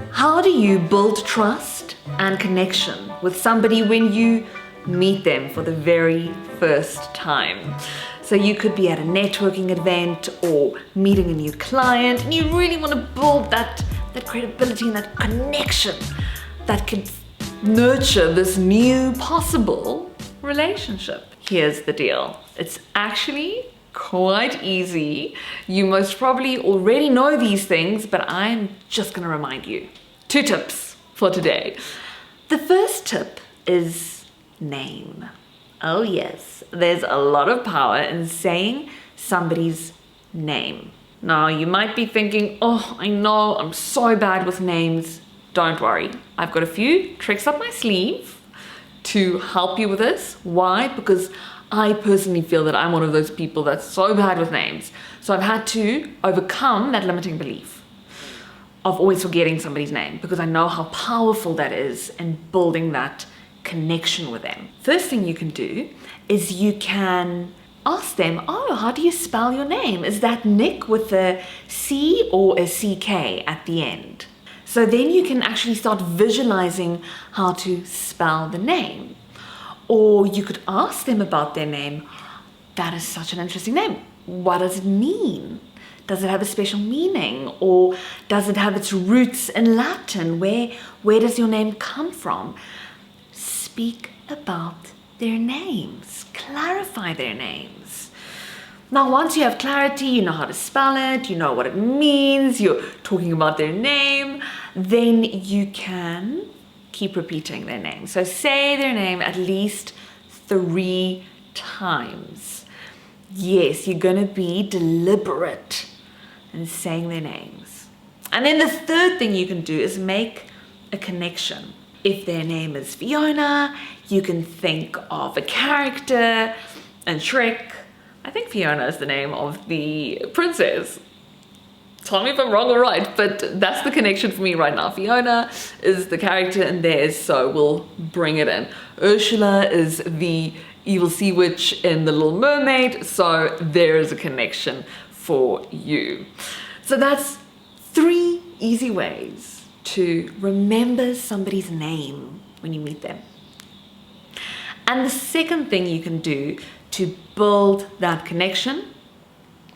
How do you build trust and connection with somebody when you meet them for the very first time? So you could be at a networking event or meeting a new client, and you really want to build that credibility and that connection that could nurture this new possible relationship. Here's the deal. It's actually quite easy. You most probably already know these things, but I'm just going to remind you. 2 tips for today. The first tip is name. Oh yes, there's a lot of power in saying somebody's name. Now you might be thinking, oh, I know I'm so bad with names. Don't worry, I've got a few tricks up my sleeve to help you with this. Why? Because I personally feel that I'm one of those people that's so bad with names. So I've had to overcome that limiting belief of always forgetting somebody's name, because I know how powerful that is in building that connection with them. First thing you can do is you can ask them, oh, how do you spell your name? Is that Nick with a C or a CK at the end? So then you can actually start visualizing how to spell the name. Or you could ask them about their name. That is such an interesting name. What does it mean? Does it have a special meaning? Or does it have its roots in Latin? Where does your name come from? Speak about their names. Clarify their names. Now, once you have clarity, you know how to spell it, you know what it means, you're talking about their name, then you can keep repeating their name. So say their name at least 3 times. Yes, you're going to be deliberate in saying their names. And then the third thing you can do is make a connection. If their name is Fiona, you can think of a character in Shrek. I think Fiona is the name of the princess. Tell me if I'm wrong or right, but that's the connection for me right now. Fiona is the character in theirs, so we'll bring it in. Ursula is the evil sea witch in The Little Mermaid, so there is a connection for you. So that's 3 easy ways to remember somebody's name when you meet them. And the second thing you can do to build that connection,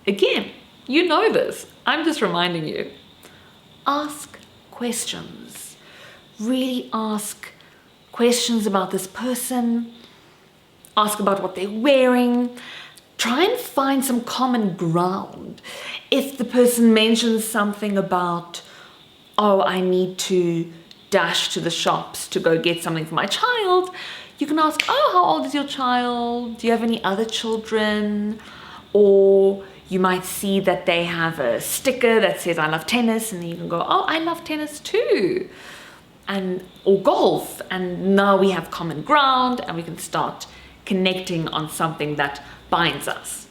again, you know this, I'm just reminding you, ask questions. Really ask questions about this person, ask about what they're wearing, try and find some common ground. If the person mentions something about, oh, I need to dash to the shops to go get something for my child, you can ask, oh, how old is your child? Do you have any other children? Or you might see that they have a sticker that says, I love tennis, and then you can go, oh, I love tennis too. Or golf, and now we have common ground and we can start connecting on something that binds us.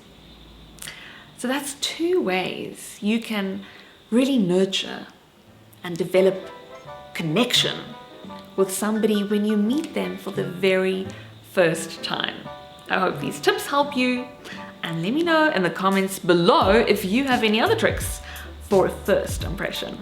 So that's 2 ways you can really nurture and develop connection with somebody when you meet them for the very first time. I hope these tips help you, and let me know in the comments below if you have any other tricks for a first impression.